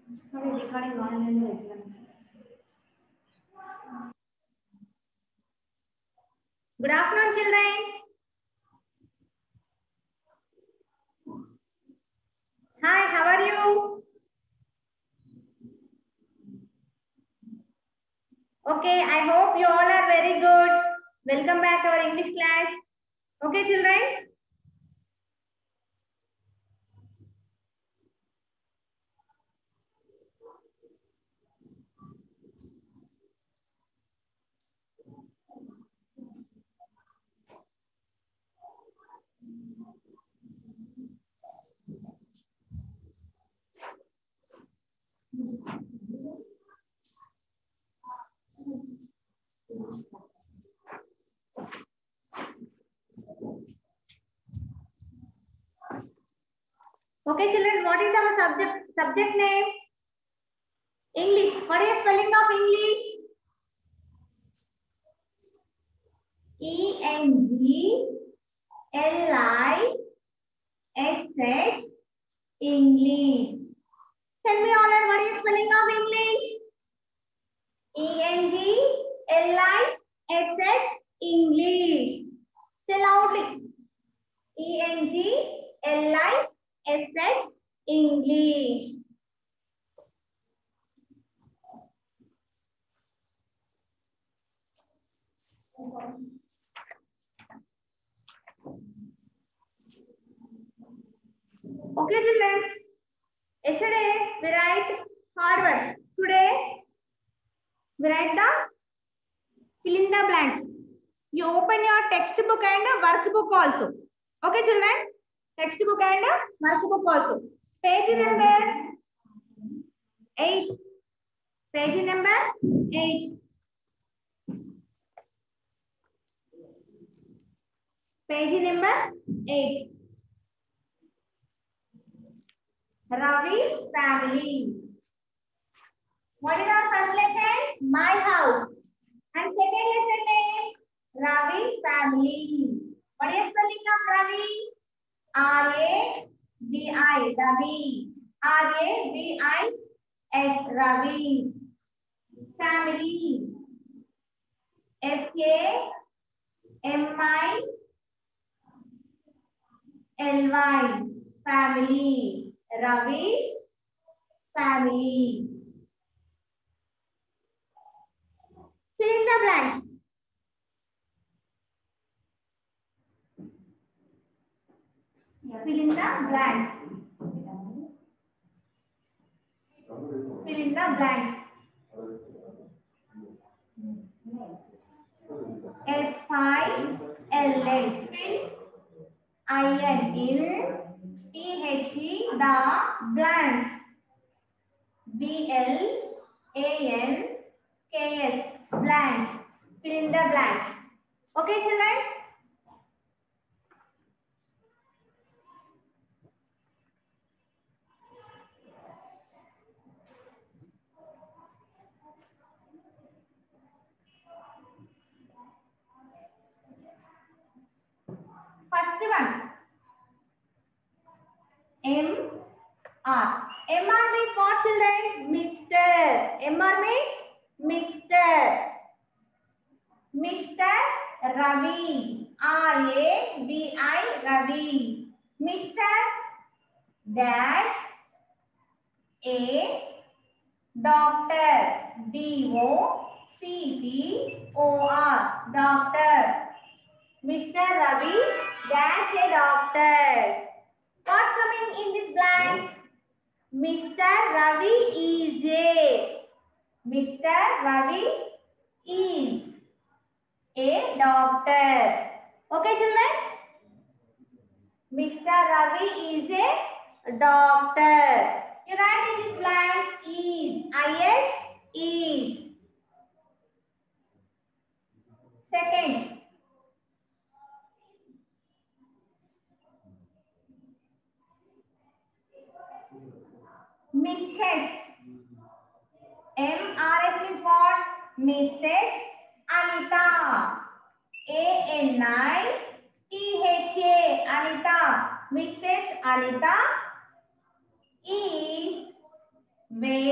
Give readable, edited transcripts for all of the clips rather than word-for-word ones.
Good afternoon, children. Hi, how are you? Okay, I hope you all are very good. Welcome back to our English class. Okay, children. Okay, children, what is our subject name? English. What is spelling of English? ENGLISH. English. Tell me all what is spelling of English? ENGLISH. English. Say loudly. ENGLISH. English. Okay, children. Yesterday we write hard words. Today we write the fill in the blanks. You open your textbook and workbook also. Okay, children. Textbook and workbook also. Page number 8. Page number 8. Page number 8. Ravi's family. What is our first lesson? My house. And second lesson name? Ravi's family. What is spelling of Ravi? R-A-V-I. Ravi. R-A-V-I-S. Ravi. Family. F-A-M-I-L-Y. Family. Ravi's family. Fill in the blanks. Fill in the blanks. Fill in the blanks. F-I-L-L. I-N. T-H-E. The blanks. B-L-A-N-K-S. Blanks. Fill in the blanks. Okay, children? First one. M-R. M-R means what, children? Mr. M-R means Mr. Mr. Ravi. R-A-V-I. Ravi. Mr. Dash A. Doctor. D-O-C-T-O-R. Doctor. Mr. Ravi dash a doctor. What's coming in this blank? Mr. Ravi is a. Mr. Ravi is a doctor. Okay, children? Mr. Ravi is a doctor. You write in this blank is. I-S is. Second. Mrs. M-R-S is what? Mrs. Anita. A-N-I-T-H-A. Anita. Mrs. Anita is very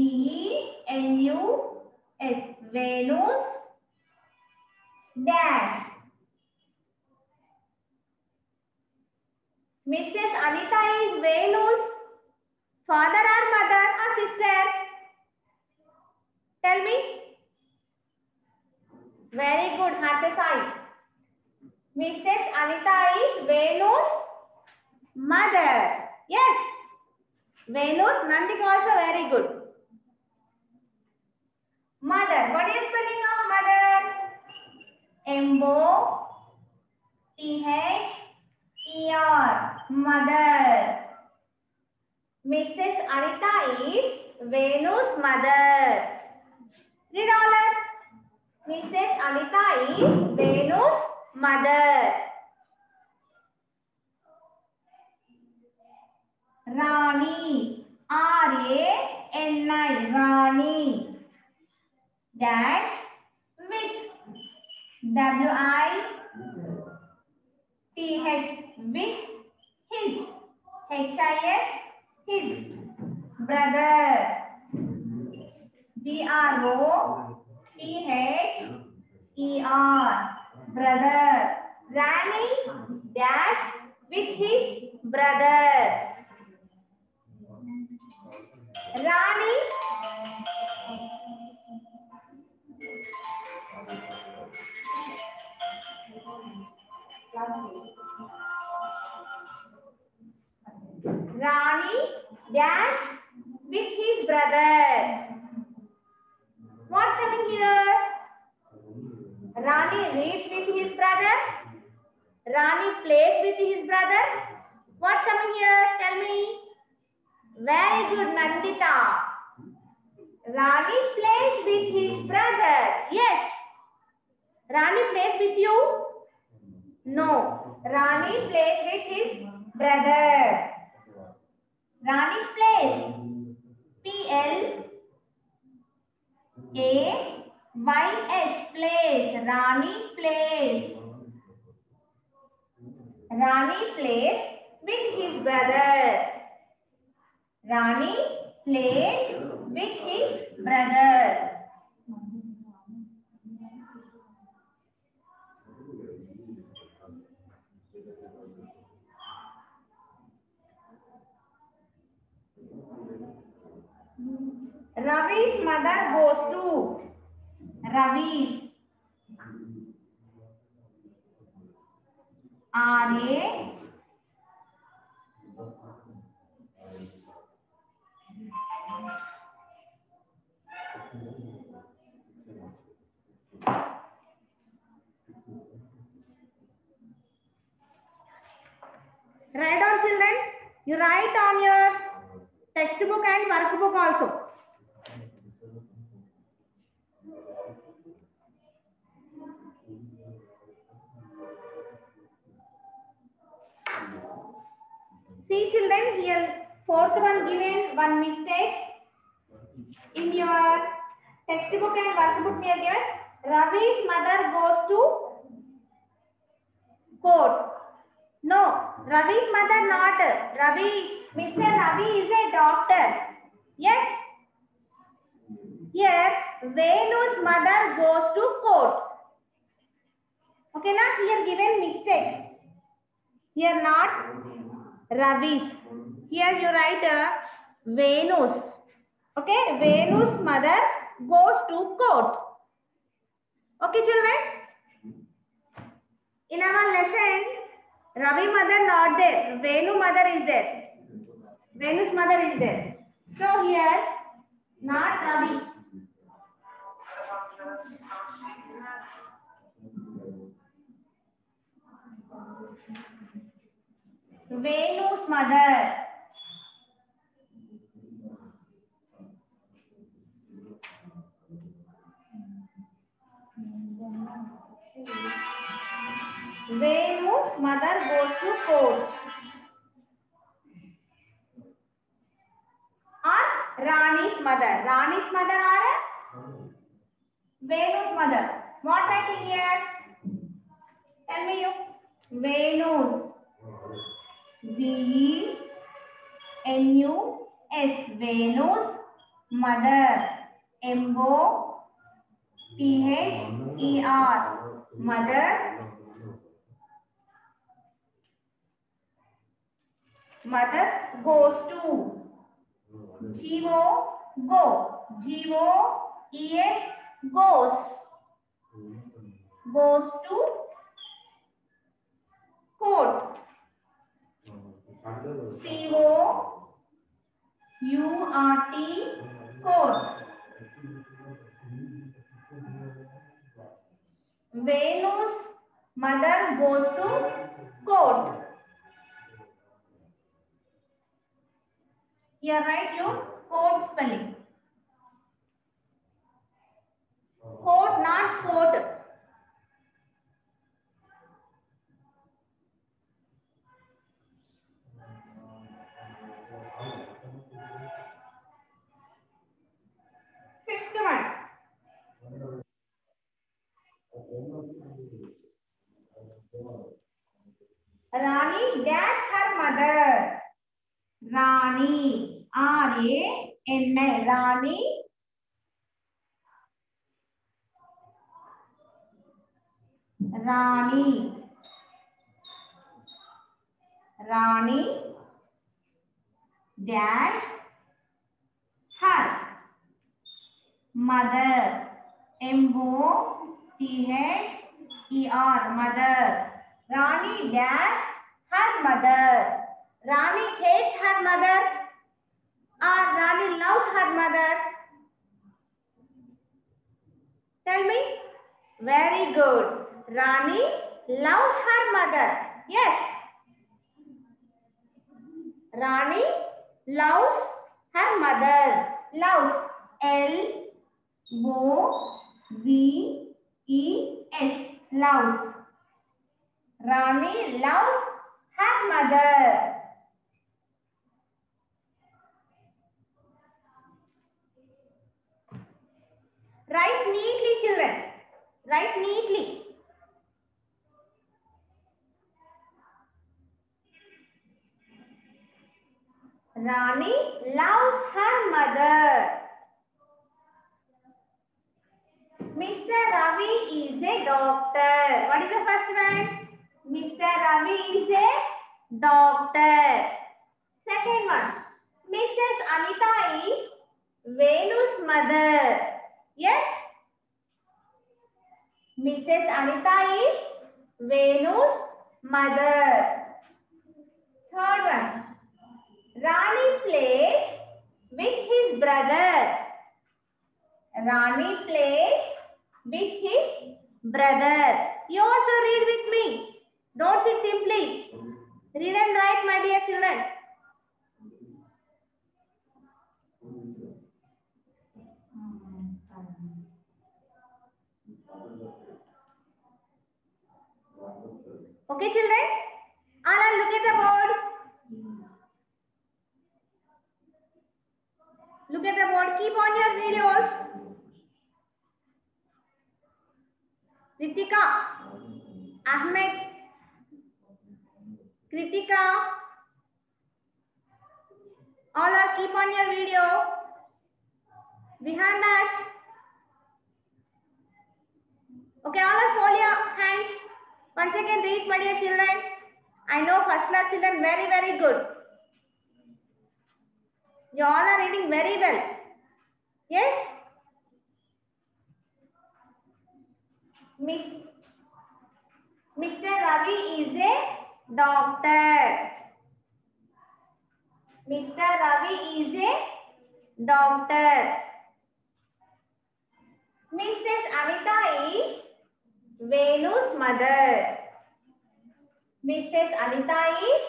V-E-N-U-S. Venus dash. Mrs. Anita is Venus father or mother or sister? Tell me. Very good. Heart side. Mrs. Anita is Venus mother. Yes. Venus Nandi also very good. Mother. What is spelling of mother? M-O-T-H-E-R. Mother. Mrs. Anita is Venus mother. Read all that. Mrs. Anita is Venus mother. Rani. R-A-N-I. Rani. Dash with. W-I-T-H. With his. H-I-S. His. Brother. B-R-O-T-H-E-R. Brother. Rani dash with his brother. Rani. Rani dash with his brother. What's coming here? Rani reads with his brother. Rani plays with his brother. What's coming here? Tell me. Very good, Nandita. Rani plays with his brother. Yes. Rani plays with you? No. Rani plays with his brother. Rani plays. P-L-A-Y-S. Plays. Rani plays. Rani plays with his brother. Rani plays with his brother. Ravi's mother goes to. Ravi's. R-A. Write down, children. You write on your textbook and workbook also. See, children, here fourth one given one mistake in your textbook and workbook. Here given Ravi's mother goes to court. No, Ravi's mother not. Mr. Ravi is a doctor. Yes. Here Venu's mother goes to court. Okay, now here given mistake. Here not Ravi's. Here you write Venus. Okay, Venu's mother goes to court. Okay, children. In our lesson, Ravi mother not there. Venu mother is there. Venu's mother is there. So here not Ravi. Venu's mother. Venu's mother goes to court. Or Rani's mother. Rani's mother or Venu's mother. What writing here? Tell me you. Venus. V-E-N-U-S. Venus mother, M-O-T-H-E-R, mother. Mother goes to, G-O, go, G-O-E-S, goes, goes to court, C-O-U-R-T, court. Venu's mother goes to court. Here write your court spelling. Court, not court. Fifth one. Rani dash her mother. Rani, R-A-N-I, Rani. Rani, Rani dash her mother, M-O-T-H-E-R, mother. Rani dash her mother. Rani hates her mother or Rani loves her mother? Tell me. Very good. Rani loves her mother. Yes. Rani loves her mother. Loves. L-O-V-E-S. Loves. Rani loves her mother. Write neatly, children. Write neatly. Rani loves her mother. Mr. Ravi is a doctor. What is the first one? Mr. Ravi is a doctor. Second one. Mrs. Anita is Venu's mother. Yes? Mrs. Anita is Venu's mother. Third one. Rani plays with his brother. Rani plays with his brother. You also read with me. Don't sit simply. Read and write, my dear children. Okay, children? Anna, look at the board. Look at the board. Keep on your videos. Ritika, Ahmed, Kritika, all are keep on your video. Behind that. Okay, all are hold your hands. Once again, read, my dear children. I know first class children very, very good. You all are reading very well. Yes? Mr. Ravi is a doctor. Mr. Ravi is a doctor. Mrs. Anita is Venu's mother. Mrs. Anita is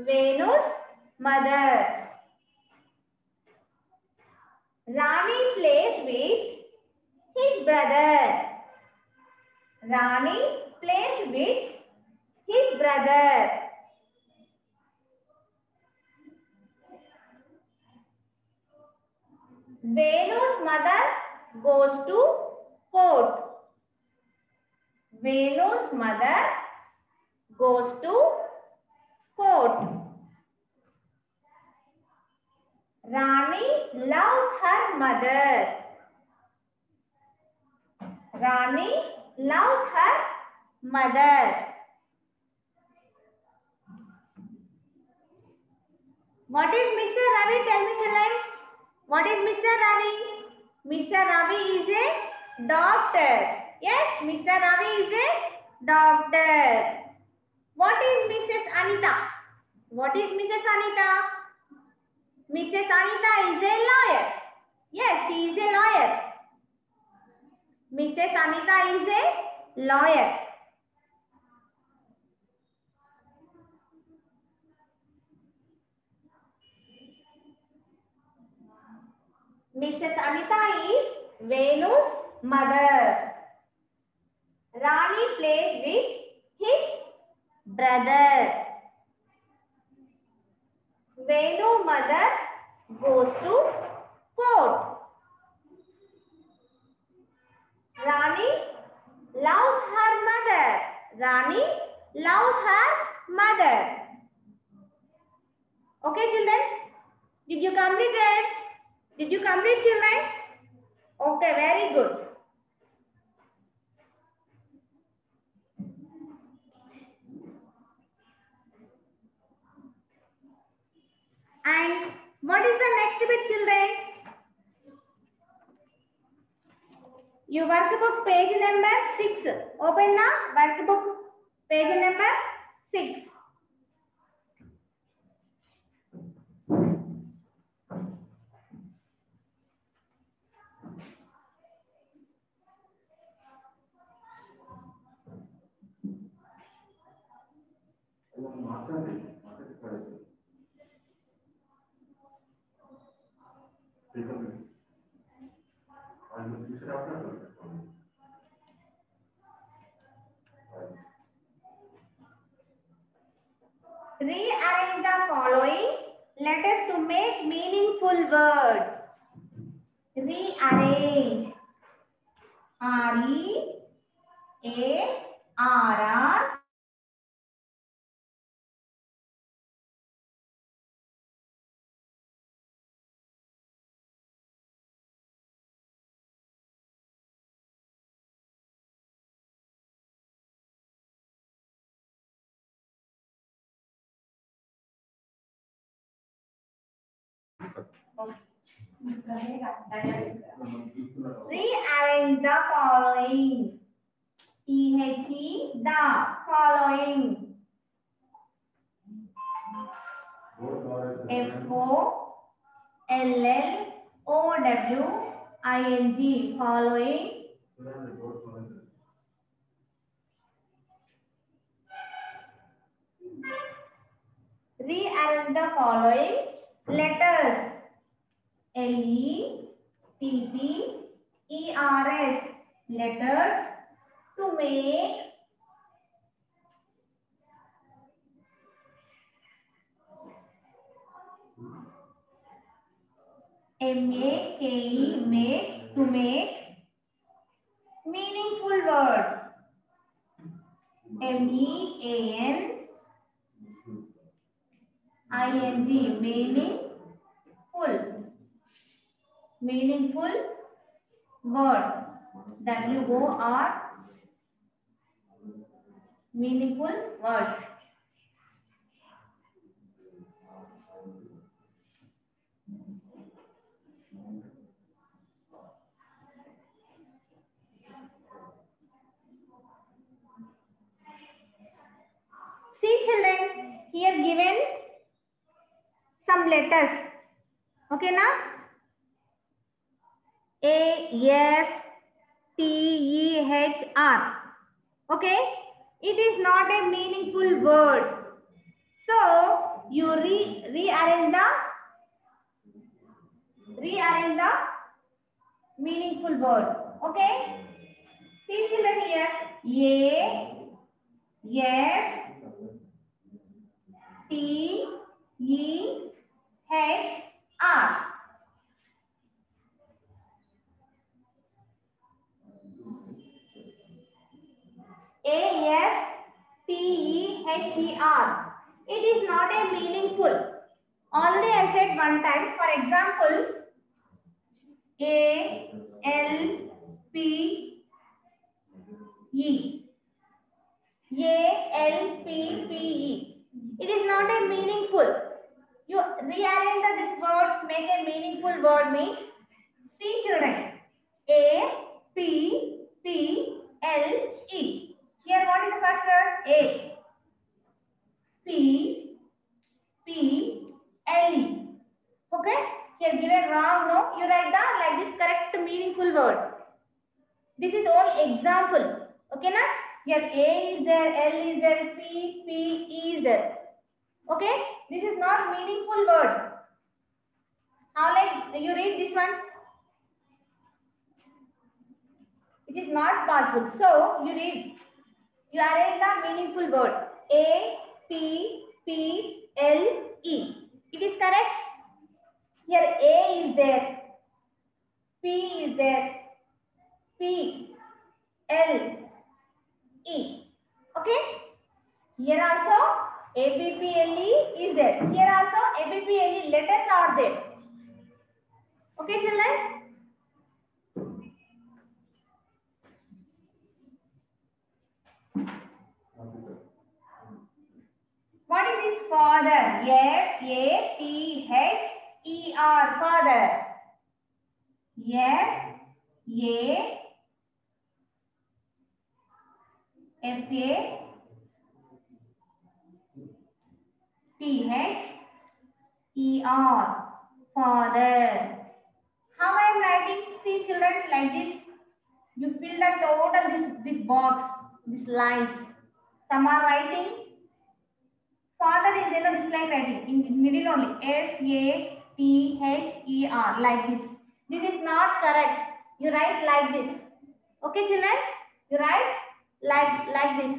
Venu's mother. Rani plays with his brother. Rani plays with his brother. Venu's mother goes to court. Venu's mother goes to court. Rani loves her mother. Rani loves her mother. What is Mr. Ravi? Tell me, children. What is Mr. Ravi? Mr. Ravi is a doctor. Yes, Mr. Ravi is a doctor. What is Mrs. Anita? What is Mrs. Anita? Mrs. Anita is a lawyer. Yes, she is a lawyer. Mrs. Anita is a lawyer. Mrs. Anita is Venu's mother. Rani plays with his brother. Venu mother goes to court. Rani loves her mother. Rani loves her mother. Okay, children? Did you complete it? Did you complete, children? Okay, very good. And what is the next bit, children? Your workbook page number 6. Open the workbook page number 6. Rearrange the following letters to make meaningful words. Rearrange. R-E-A-R-R. Rearrange the following. T-H-E, the following. F-O-L-L-O-W-I-N-G, following. Rearrange the following letters. L-E-T-T-E-R-S, letters to make M-A-K-E, make, to make meaningful word. M-E-A-N-I-N-G, meaningful word. W-O-R, meaningful words. See, children, here given some letters. Okay, now? A-F-T-E-H-R. Okay? It is not a meaningful word. So, you rearrange the meaningful word. Okay? See, children, here. A-F-T-E-H-R. A-F-T-E-H-E-R. It is not a meaningful. Already I said one time. For example, A L P E. A-L-P-P-E. It is not a meaningful. You rearrange these words, make a meaningful word means. See children. A-P-P-L-E. Here what is the first word? A. P-P-L-E. Okay? Here given wrong, no? You write down like this correct meaningful word. This is all example. Okay, na? Here A is there, L is there, P, P, E is there. Okay? This is not meaningful word. How like you read this one? It is not possible. So you read. You arrange the meaningful word. A, P, P, L, E. It is correct? Here A is there. P is there. P, L, E. Okay? Here also ABPLE is there. Here also ABPLE letters are there. Okay, children? What is this father? F-A-T-H-E-R. Father. F-A-T-H-E-R. Father. How I am writing? See children, like this. You fill the total this box, these lines. Some are writing. Father is there, this line writing in middle only. F-A-T-H-E-R, like this. This is not correct. You write like this. Okay, children? You write like this.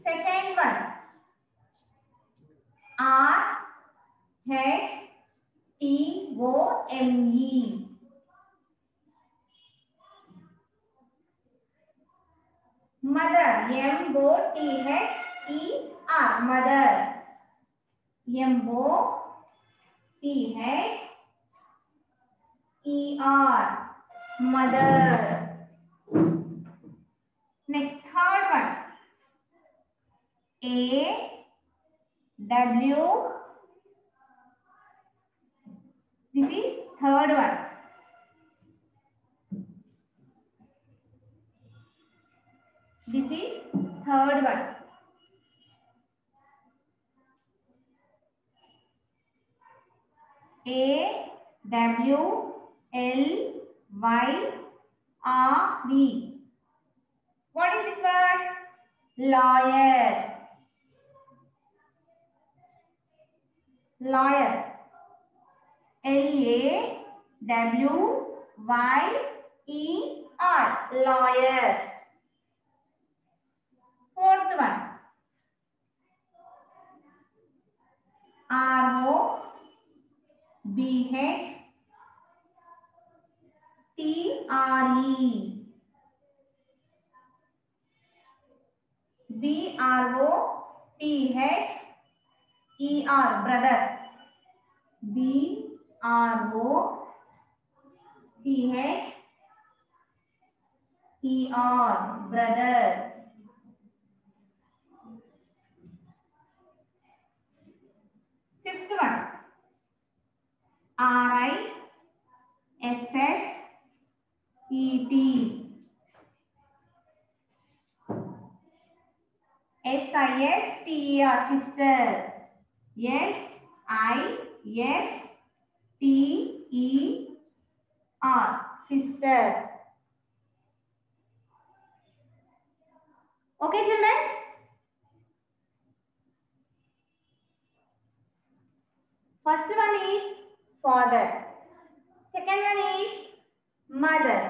Second one. R-H-T-O-M-E. Mother. M-O-T-H-E-R. Mother. M-O-T-H-E-R. Mother. Next, third one. A-W. This is third one. This is third one. A-W-L-Y-R-E. What is this word? Lawyer. Lawyer. L-A-W-Y-E-R. Lawyer. Fourth one. R-O-B-H-T-R-E. B-R-O-T-H-E-R. Brother. B-R-O-T-H-E-R. Brother. Fifth one. R-I-S-S-E-T. S-I-S-T-E-R. Sister. S-I-S-T-E-R. Sister. Okay, children? First one is father. Second one is mother.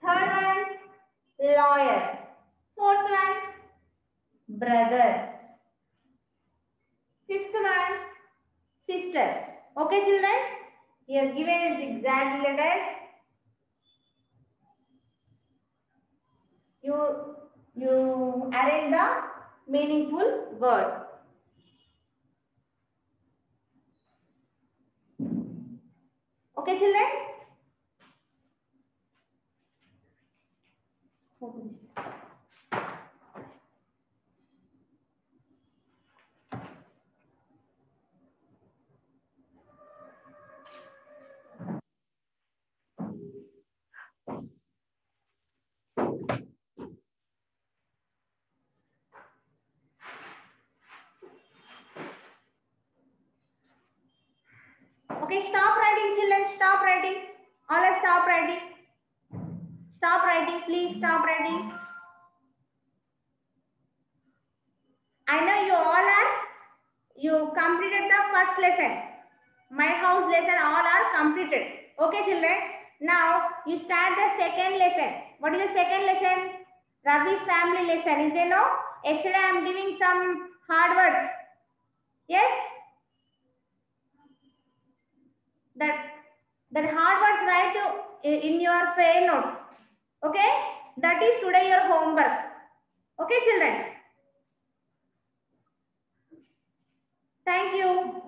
Third one, lawyer. Fourth one, brother. Fifth one, sister. Okay, children? Here given is exact letters. You arrange the meaningful word. Okay, stop writing, children. Stop writing. All are stop writing. Stop writing, please. Stop writing. I know you all are. You completed the first lesson. My house lesson all are completed. Okay, children. Now you start the second lesson. What is the second lesson? Ravi's family lesson. Is there no? Yesterday I am giving some hard words. Yes. That hard words write in your fair notes. Okay. That is today your homework. Okay, children. Thank you.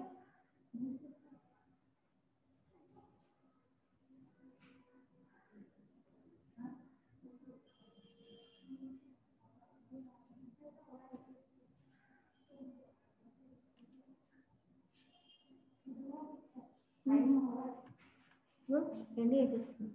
Good.